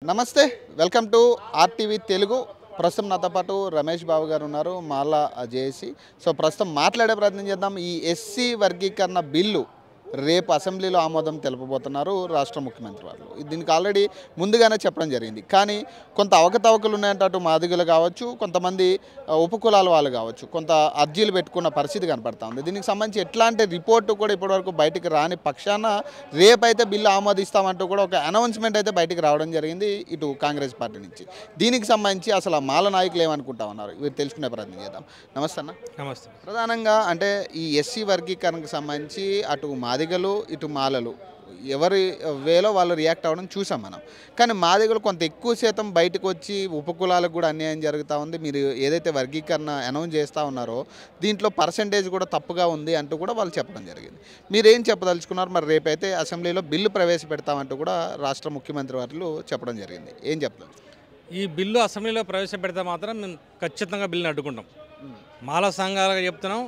నమస్తే welcome to RTV Telugu ప్రస్తుతం నాతో పాటు రమేష్ బాబు గారు ఉన్నారు మాలా జేఏసీ సో ప్రస్తుతం మాట్లాడే ప్రయత్నం చేద్దాం ఈ ఎస్సీ వర్గీకరణ బిల్లు రేపు అసెంబ్లీలో ఆమోదం తెలుపబోతున్నారు రాష్ట్ర ముఖ్యమంత్రి వాళ్ళు దీనికి ఆల్రెడీ ముందుగానే చెప్పడం జరిగింది కానీ కొంత అవకతవకలు ఉన్నాయంటే అటు మాదిగలు కావచ్చు కొంతమంది ఉపకులాల వాళ్ళు కావచ్చు కొంత అర్జీలు పెట్టుకున్న పరిస్థితి కనపడతా ఉంది దీనికి సంబంధించి ఎట్లాంటి రిపోర్టు కూడా ఇప్పటివరకు బయటికి రాని పక్షాన రేపైతే బిల్లు ఆమోదిస్తామంటూ కూడా ఒక అనౌన్స్మెంట్ అయితే బయటికి రావడం జరిగింది ఇటు కాంగ్రెస్ పార్టీ నుంచి దీనికి సంబంధించి అసలు ఆ మాల నాయకులు ఏమనుకుంటా ఉన్నారు ఇవి తెలుసుకునే ప్రయత్నం చేద్దాం నమస్తే అన్న నమస్తే. ప్రధానంగా అంటే ఈ ఎస్సీ వర్గీకరణకు సంబంధించి అటు మాదిగలు ఇటు మాలలు ఎవరి వేలో వాళ్ళు రియాక్ట్ అవ్వడం చూసాం మనం కానీ మాదిగలు కొంత ఎక్కువ శాతం బయటకు వచ్చి ఉపకులాలకు కూడా అన్యాయం జరుగుతూ ఉంది మీరు ఏదైతే వర్గీకరణ అనౌన్స్ చేస్తూ ఉన్నారో దీంట్లో పర్సంటేజ్ కూడా తప్పుగా ఉంది అంటూ కూడా వాళ్ళు చెప్పడం జరిగింది మీరేం చెప్పదలుచుకున్నారు మరి రేపైతే అసెంబ్లీలో బిల్లు ప్రవేశపెడతామంటూ కూడా రాష్ట్ర ముఖ్యమంత్రి వారు చెప్పడం జరిగింది ఏం చెప్తారు ఈ బిల్లు అసెంబ్లీలో ప్రవేశపెడితే మాత్రం మేము ఖచ్చితంగా బిల్లుని అడ్డుకుంటాం. మాల సంఘాలుగా చెప్తున్నాం,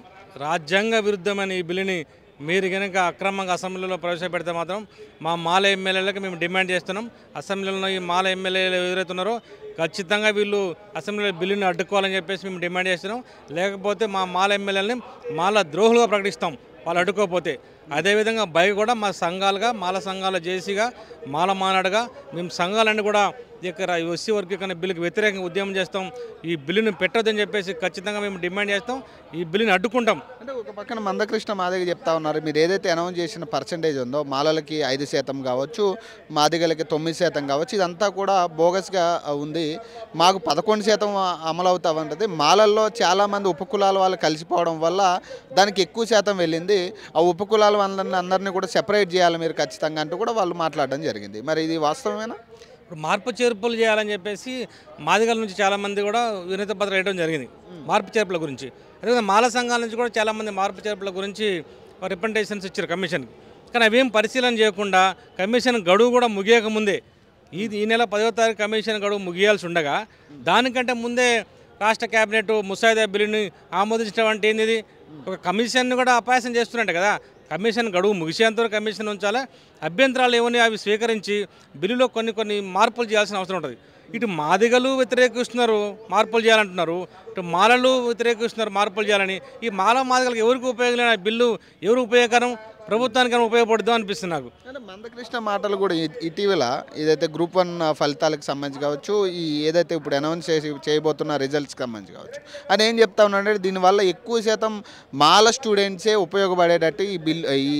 రాజ్యాంగ విరుద్ధమైన ఈ బిల్లుని మీరు కనుక అక్రమంగా అసెంబ్లీలో ప్రవేశపెడితే మాత్రం మా మాల ఎమ్మెల్యేలకు మేము డిమాండ్ చేస్తున్నాం. అసెంబ్లీలో ఈ మాల ఎమ్మెల్యేలు ఎవరైతున్నారో ఖచ్చితంగా వీళ్ళు అసెంబ్లీలో బిల్లుని అడ్డుకోవాలని చెప్పేసి మేము డిమాండ్ చేస్తున్నాం. లేకపోతే మా మాల ఎమ్మెల్యేలని మాల ద్రోహులుగా ప్రకటిస్తాం వాళ్ళు అడ్డుకోకపోతే. అదేవిధంగా బయట కూడా మా సంఘాలుగా మాల సంఘాల జేసీగా మాల మానాడుగా మేము సంఘాలన్నీ కూడా ఇక్కడ ఎస్సీ వర్గీకరణ బిల్లుకి వ్యతిరేకంగా ఉద్యమం చేస్తాం. ఈ బిల్లుని పెట్టొద్దని చెప్పేసి ఖచ్చితంగా మేము డిమాండ్ చేస్తాం. ఈ బిల్లుని అడ్డుకుంటాం. అంటే ఒక పక్కన మందకృష్ణ మాదిగ చెప్తా ఉన్నారు మీరు ఏదైతే అనౌన్స్ చేసిన పర్సంటేజ్ ఉందో మాలలకి 5% కావచ్చు మాదిగలకి 9% కావచ్చు ఇదంతా కూడా బోగస్గా ఉంది మాకు 11% అమలు అవుతా ఉంటుంది మాలల్లో చాలామంది ఉపకులాల వాళ్ళు కలిసిపోవడం వల్ల దానికి ఎక్కువ శాతం వెళ్ళింది ఆ ఉపకులాల వాళ్ళని అందరినీ కూడా సెపరేట్ చేయాలి మీరు ఖచ్చితంగా అంటూ కూడా వాళ్ళు మాట్లాడడం జరిగింది మరి ఇది వాస్తవమేనా ఇప్పుడు మార్పు చేర్పులు చేయాలని చెప్పేసి మాదిగల నుంచి చాలామంది కూడా వినతి పత్రం వేయడం జరిగింది మార్పు చేర్పుల గురించి. అదేవిధంగా మాల సంఘాల నుంచి కూడా చాలామంది మార్పు చేర్పుల గురించి రిప్రజెంటేషన్స్ ఇచ్చారు కమిషన్కి. కానీ అవేం పరిశీలన చేయకుండా కమిషన్ గడువు కూడా ముగియక ముందే ఈ నెల 10వ తారీఖు కమిషన్ గడువు ముగియాల్సి ఉండగా దానికంటే ముందే రాష్ట్ర కేబినెట్ ముసాయిదా బిల్లుని ఆమోదించడం అంటే ఏంది ఒక కమిషన్ని కూడా అపాయసం చేస్తున్నట్టు కదా. కమిషన్ గడువు ముగిసేంతవరకు కమిషన్ ఉంచాలి. అభ్యంతరాలు ఏమని అవి స్వీకరించి బిల్లులో కొన్ని మార్పులు చేయాల్సిన అవసరం ఉంటుంది. ఇటు మాదిగలు వ్యతిరేకిస్తున్నారు మార్పులు చేయాలంటున్నారు, ఇటు మాలలు వ్యతిరేకిస్తున్నారు మార్పులు చేయాలని. ఈ మాదిగలకు ఎవరికి ఉపయోగం బిల్లు ఎవరికి ఉపయోగకరం ప్రభుత్వానికి ఉపయోగపడుతుందో అనిపిస్తుంది నాకు. అంటే మందకృష్ణ మాటలు కూడా ఇటీవల ఏదైతే గ్రూప్ 1 ఫలితాలకు సంబంధించి కావచ్చు ఈ ఏదైతే ఇప్పుడు అనౌన్స్ చేయబోతున్న రిజల్ట్స్కి సంబంధించి కావచ్చు అని ఏం చెప్తా ఉన్నాడంటే దీనివల్ల ఎక్కువ శాతం మాల స్టూడెంట్సే ఉపయోగపడేటట్టు ఈ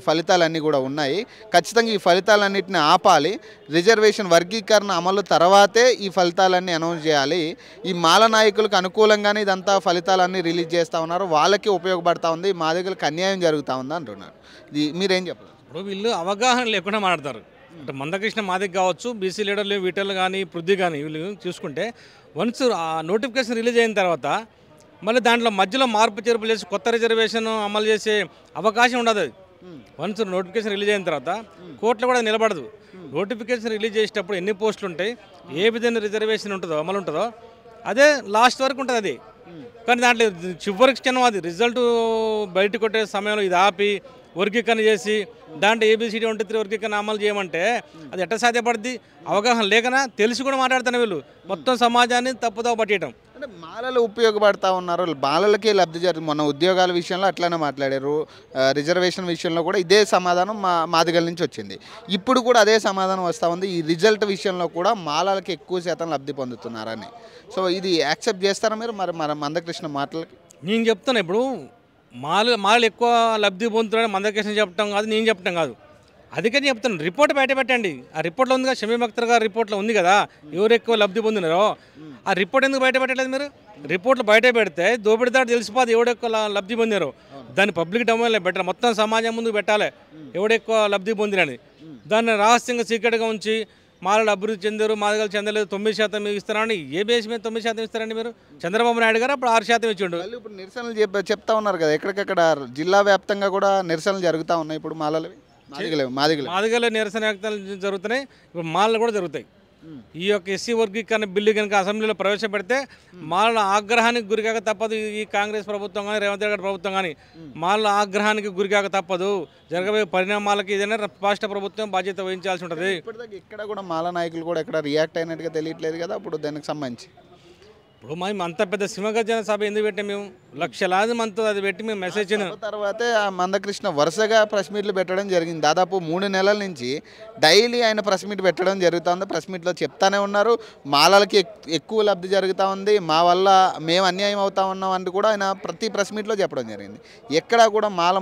ఫలితాలన్నీ కూడా ఉన్నాయి ఖచ్చితంగా ఈ ఫలితాలన్నింటిని ఆపాలి రిజర్వేషన్ వర్గీకరణ అమలు తర్వాతే ఈ ఫలితాలన్నీ అనౌన్స్ చేయాలి ఈ మాల నాయకులకు అనుకూలంగానే ఇదంతా ఫలితాలన్నీ రిలీజ్ చేస్తూ ఉన్నారు వాళ్ళకి ఉపయోగపడతా ఉంది మాదిగలకు అన్యాయం జరుగుతూ ఉంది అంటున్నారు మీరేం చెప్పారు ఇప్పుడు వీళ్ళు అవగాహన లేకుండా మాట్లాడతారు. అంటే మందకృష్ణ మాదిగ కావచ్చు బీసీ లీడర్లు వీటర్లు కానీ పృథ్వీ కానీ వీళ్ళు చూసుకుంటే వన్స్ ఆ నోటిఫికేషన్ రిలీజ్ అయిన తర్వాత మళ్ళీ దాంట్లో మధ్యలో మార్పు చేర్పులు చేసి కొత్త రిజర్వేషన్ అమలు చేసే అవకాశం ఉండదు. వన్స్ నోటిఫికేషన్ రిలీజ్ అయిన తర్వాత కోర్టులో కూడా నిలబడదు. నోటిఫికేషన్ రిలీజ్ చేసేటప్పుడు ఎన్ని పోస్టులు ఉంటాయి ఏ విధంగా రిజర్వేషన్ ఉంటుందో అమలు ఉంటుందో అదే లాస్ట్ వరకు ఉంటుంది అది. కానీ దాంట్లో చివరికి క్షణం అది రిజల్ట్ బయట కొట్టే సమయంలో ఇది ఆపి వర్గీకరణ చేసి దాంట్లో ABCD 1 వర్గీకరణ అమలు చేయమంటే అది ఎట్లా సాధ్యపడుద్ది. అవగాహన లేకనా తెలిసి కూడా మాట్లాడుతున్న వీళ్ళు మొత్తం సమాజాన్ని తప్పుదో పట్టేయటం. అంటే మాలలు ఉపయోగపడతా ఉన్నారు మాలలకే లబ్ధి జరుగుతుంది మొన్న ఉద్యోగాల విషయంలో అట్లనే మాట్లాడారు రిజర్వేషన్ విషయంలో కూడా ఇదే సమాధానం మాదిగల నుంచి వచ్చింది ఇప్పుడు కూడా అదే సమాధానం వస్తూ ఉంది ఈ రిజల్ట్ విషయంలో కూడా మాలలకి ఎక్కువ శాతం లబ్ధి పొందుతున్నారని సో ఇది యాక్సెప్ట్ చేస్తారా మీరు మరి మందకృష్ణ మాటలకి నేను చెప్తాను ఇప్పుడు మాలలు ఎక్కువ లబ్ధి పొందుతున్నారని మందకృష్ణ చెప్పడం కాదు నేను చెప్పడం కాదు అందుకని చెప్తాను రిపోర్ట్ బయట పెట్టండి. ఆ రిపోర్ట్లో ఉంది కదా షమీమ్ అఖ్తర్ గారి రిపోర్ట్లో ఉంది కదా ఎవరు ఎక్కువ లబ్ధి పొందినారో ఆ రిపోర్ట్ ఎందుకు బయట పెట్టలేదు మీరు. రిపోర్ట్లు బయట పెడితే దోపిడిదారు తెలిసిపోదు ఎవడు ఎక్కువ లబ్ధి పొందారో దాన్ని పబ్లిక్ డొమైన్లో పెట్టాలి మొత్తం సమాజం ముందుకు పెట్టాలి ఎవడు ఎక్కువ లబ్ధి పొందినని. దాన్ని రహస్యంగా సీక్రెట్గా ఉంచి మాలలు అభివృద్ధి చెందారు మాదిగలు చెందలేదు 9% ఇస్తారని ఏ బేస్ మీద 9% ఇస్తారండి మీరు. చంద్రబాబు నాయుడు గారు అప్పుడు 6% ఇచ్చిండు. ఇప్పుడు నిరసనలు చెప్తా ఉన్నారు కదా ఎక్కడికక్కడ జిల్లా వ్యాప్తంగా కూడా నిరసనలు జరుగుతూ ఉన్నాయి ఇప్పుడు మాదిగల నిరసన వ్యక్తాలు జరుగుతున్నాయి ఇప్పుడు మాలలు కూడా జరుగుతాయి. ఈ యొక్క ఎస్సీ వర్గీకరణ బిల్లు కనుక అసెంబ్లీలో ప్రవేశపెడితే మాల ఆగ్రహానికి గురికాక తప్పదు. ఈ కాంగ్రెస్ ప్రభుత్వం కానీ రేవంత్ రెడ్డి గారి ప్రభుత్వం కానీ మాల ఆగ్రహానికి గురికాక తప్పదు. జరగబోయే పరిణామాలకి ఏదైనా రాష్ట్ర ప్రభుత్వం బాధ్యత వహించాల్సి ఉంటుంది. ఇప్పటిదాకా ఇక్కడ కూడా మాల నాయకులు కూడా ఎక్కడ రియాక్ట్ అయినట్టుగా తెలియట్లేదు కదా. అప్పుడు దానికి సంబంధించి ఇప్పుడు మేము అంత పెద్ద సింహగర్జన సభ ఎందుకు పెట్టాం? మేము లక్షలాది మందితో అది పెట్టి మేము మెసేజ్ తర్వాతే ఆ మందకృష్ణ వరుసగా ప్రెస్ మీట్లు పెట్టడం జరిగింది. దాదాపు 3 నెలల నుంచి డైలీ ఆయన ప్రెస్ మీట్ పెట్టడం జరుగుతుంది. ప్రెస్ మీట్లో చెప్తానే ఉన్నారు మాలలకి ఎక్కువ లబ్ధి జరుగుతూ ఉంది, మా వల్ల మేము అన్యాయం అవుతా ఉన్నాం అని కూడా ఆయన ప్రతి ప్రెస్ మీట్లో చెప్పడం జరిగింది. ఎక్కడా కూడా మాల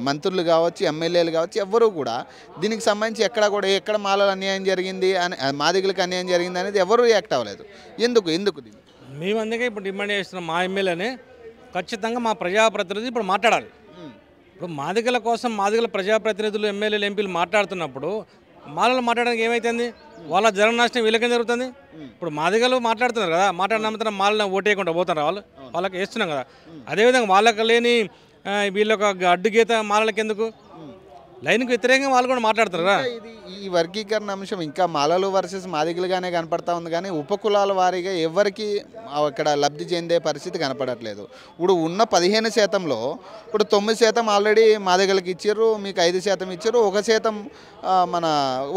మంత్రులు కావచ్చు, ఎమ్మెల్యేలు కావచ్చు, ఎవ్వరూ కూడా దీనికి సంబంధించి ఎక్కడ మాలలు అన్యాయం జరిగింది అని, మాదిగలకు అన్యాయం జరిగింది అనేది ఎవరు రియాక్ట్ అవ్వలేదు. ఎందుకు దీన్ని మేము అందుకే ఇప్పుడు డిమాండ్ చేస్తున్నాం. మా ఎమ్మెల్యేనే ఖచ్చితంగా మా ప్రజాప్రతినిధి ఇప్పుడు మాట్లాడాలి. ఇప్పుడు మాదిగల కోసం మాదిగల ప్రజాప్రతినిధులు ఎమ్మెల్యేలు ఎంపీలు మాట్లాడుతున్నప్పుడు మాలలు మాట్లాడడానికి ఏమైతుంది? వాళ్ళ జన నష్టం వీళ్ళకేం జరుగుతుంది? ఇప్పుడు మాదిగలు మాట్లాడుతున్నారు కదా, మాట్లాడిన మాలను ఓటేయకుండా పోతున్నారు వాళ్ళకి వేస్తున్నాం కదా. అదేవిధంగా వాళ్ళకి లేని వీళ్ళొక అడ్డు గీత మాలలకు ఎందుకు? లైన్కి వ్యతిరేకంగా వాళ్ళు కూడా మాట్లాడతారు. ఇది ఈ వర్గీకరణ అంశం ఇంకా మాలలు వర్సెస్ మాదిగలుగానే కనపడతా ఉంది కానీ ఉపకులాల వారీగా ఎవరికి అక్కడ లబ్ధి చెందే పరిస్థితి కనపడట్లేదు. ఇప్పుడు ఉన్న 15%లో ఇప్పుడు 9% ఆల్రెడీ మాదిగలకు ఇచ్చారు, మీకు 5% ఇచ్చారు, 1% మన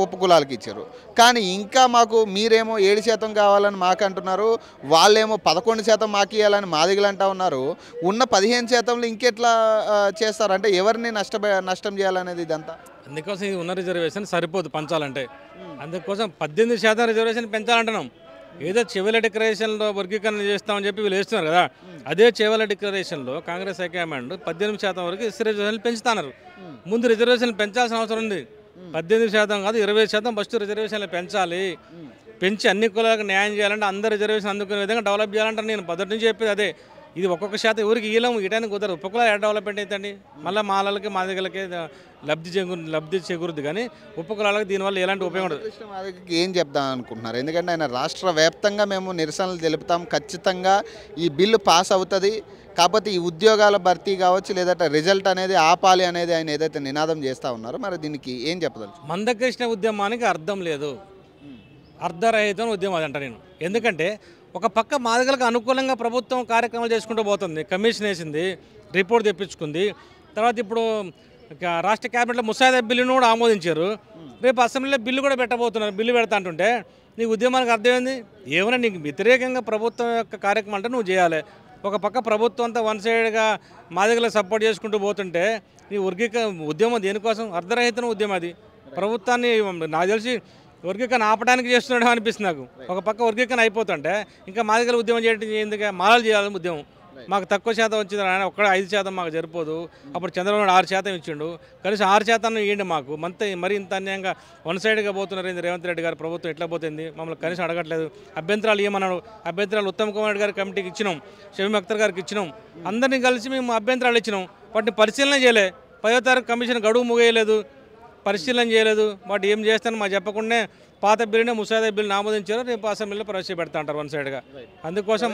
ఉపకులాలకు ఇచ్చారు. కానీ ఇంకా మాకు మీరేమో 7% కావాలని మాకు అంటున్నారు, వాళ్ళేమో 11% మాకు ఇవ్వాలని మాదిగలు అంటా ఉన్నారు. ఉన్న 15%లో ఇంకెట్లా చేస్తారు? అంటే ఎవరిని నష్టం చేయాలనేది ఇదంతా. అందుకోసం ఇది ఉన్న రిజర్వేషన్ సరిపోదు పంచాలంటే. అందుకోసం 18% రిజర్వేషన్ పెంచాలంటున్నాం. ఏదో చివరి డిక్లరేషన్లో వర్గీకరణ చేస్తామని చెప్పి వీళ్ళు వేస్తున్నారు కదా, అదే చివరి డిక్లరేషన్లో కాంగ్రెస్ హైకమాండ్ 18% వరకు ఎస్సీ రిజర్వేషన్లు పెంచుతున్నారు. ముందు రిజర్వేషన్లు పెంచాల్సిన అవసరం ఉంది. 18% కాదు 20% ఫస్ట్ రిజర్వేషన్లు పెంచాలి. పెంచి అన్ని కులాలకు న్యాయం చేయాలంటే అందరు రిజర్వేషన్ అందుకునే విధంగా డెవలప్ చేయాలంటే నేను మొదటి నుంచి చెప్పేది అదే. ఇది ఒక్కొక్క శాతం ఎవరికి ఈలము ఇటానికి కుదరదు. ఉపకులాలు డెవలప్మెంట్ అవుతండి, మళ్ళీ మాలలకి మాదిగలకి లబ్ధి చేకూరుద్ది కానీ ఉపకులాలకు దీనివల్ల ఎలాంటి ఉపయోగం ఉండదు. ఏం చెప్దాం అనుకుంటున్నారు? ఎందుకంటే ఆయన రాష్ట్ర వ్యాప్తంగా మేము నిరసనలు తెలుపుతాం, ఖచ్చితంగా ఈ బిల్లు పాస్ అవుతుంది, కాకపోతే ఈ ఉద్యోగాల భర్తీ కావచ్చు లేదంటే రిజల్ట్ అనేది ఆపాలి అనేది ఆయన ఏదైతే నినాదం చేస్తూ ఉన్నారో మరి దీనికి ఏం చెప్పదలుచు? మందకృష్ణ ఉద్యమానికి అర్థం లేదు, అర్ధరహితం ఉద్యమం అది అంట నేను. ఎందుకంటే ఒక పక్క మాదిగలకు అనుకూలంగా ప్రభుత్వం కార్యక్రమాలు చేసుకుంటూ పోతుంది, కమిషన్ వేసింది, రిపోర్ట్ తెప్పించుకుంది. తర్వాత ఇప్పుడు రాష్ట్ర క్యాబినెట్లో ముసాయిదా బిల్లును కూడా ఆమోదించారు. రేపు అసెంబ్లీలో బిల్లు కూడా పెట్టబోతున్నారు. బిల్లు పెడతా అంటుంటే నీకు ఉద్యమానికి అర్థమైంది ఏమైనా నీకు వ్యతిరేకంగా ప్రభుత్వం యొక్క కార్యక్రమం అంటే నువ్వు చేయాలి. ఒక పక్క ప్రభుత్వం అంతా వన్ సైడ్గా మాదిగలకు సపోర్ట్ చేసుకుంటూ పోతుంటే నీ ఉద్యమం దేనికోసం? అర్ధరహితం ఉద్యమం అది. ప్రభుత్వాన్ని నాకు తెలిసి వర్గీకరణ ఆపడానికి చేస్తున్నాడు అనిపిస్తుంది నాకు. ఒక పక్క వర్గీకరణ అయిపోతుంటే ఇంకా మాదిగల ఉద్యమం చేయడం ఎందుకు? మాలలు చేయాలని ఉద్యమం. మాకు తక్కువ శాతం వచ్చింది ఆయన ఒక్కడ 5% మాకు సరిపోదు. అప్పుడు చంద్రబాబు 6% ఇచ్చిండు, కనీసం 6% ఇవ్వండి మాకు. మరి ఇంత అన్యాయంగా వన్ సైడ్గా పోతున్నారు రేవంత్ రెడ్డి గారు ప్రభుత్వం. ఎట్లా పోతుంది? మమ్మల్ని కనీసం అడగట్లేదు. అభ్యంతరాలు ఏమన్నాడు? అభ్యంతరాలు ఉత్తమ్ కుమార్ రెడ్డి గారి కమిటీకి ఇచ్చినాం, షమీమ్ అఖ్తర్ గారికి ఇచ్చినాం, అందరినీ కలిసి మేము అభ్యంతరాలు ఇచ్చినాం. వాటిని పరిశీలన చేయలే. 10వ తారీఖు కమిషన్ గడువు ముగియలేదు, పరిశీలన చేయలేదు. వాటి ఏం చేస్తాను మాకు చెప్పకుండా పాత బిల్లునే ముసాయిదా బిల్లుని ఆమోదించారు. రేపు అసెంబ్లీలో ప్రవేశపెడతా అంటారు వన్ సైడ్గా. అందుకోసం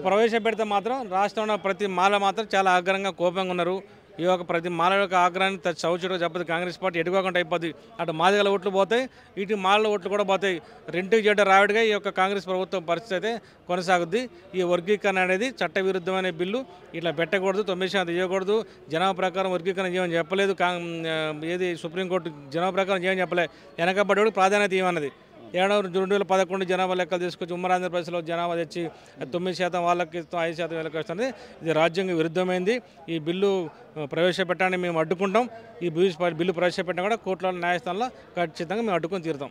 ప్రవేశపెడితే మాత్రం రాష్ట్రంలో ప్రతి మాల మాత్రం చాలా ఆగ్రహంగా కోపంగా ఉన్నారు. ఈ యొక్క ప్రతి మాల యొక్క ఆగ్రహాన్ని చౌచుగా చెప్పదు కాంగ్రెస్ పార్టీ ఎటుకోకుండా అయిపోద్ది. అటు మాదిగల ఓట్లు పోతాయి, ఇటు మాలల ఓట్లు కూడా పోతాయి. రెండుకి చెడ్డ రావిడిగా ఈ యొక్క కాంగ్రెస్ ప్రభుత్వం పరిస్థితి అయితే కొనసాగుద్ది. ఈ వర్గీకరణ అనేది చట్టవిరుద్ధమైన బిల్లు, ఇట్లా పెట్టకూడదు, 9% ఇవ్వకూడదు. జనాభా ప్రకారం వర్గీకరణ చేయమని చెప్పలేదు. ఏది సుప్రీంకోర్టు జనాభా ప్రకారం చేయమని చెప్పలేదు. వెనకబడ్డోడు ప్రాధాన్యత ఇవ్వన్నది. 2011 జనాభా లెక్కలు తీసుకొచ్చి ఉమ్మడి ఆంధ్రప్రదేశ్లో జనాభా తెచ్చి 9% వాళ్ళకి ఇస్తాం, 5% వీళ్ళకి ఇస్తుంది. ఇది రాజ్యాంగ విరుద్ధమైంది. ఈ బిల్లు ప్రవేశపెట్టడాన్ని మేము అడ్డుకుంటాం. ఈ బిల్లు ప్రవేశపెట్టినా కూడా కోర్టులో న్యాయస్థానంలో ఖచ్చితంగా మేము అడ్డుకొని తీరుతాం.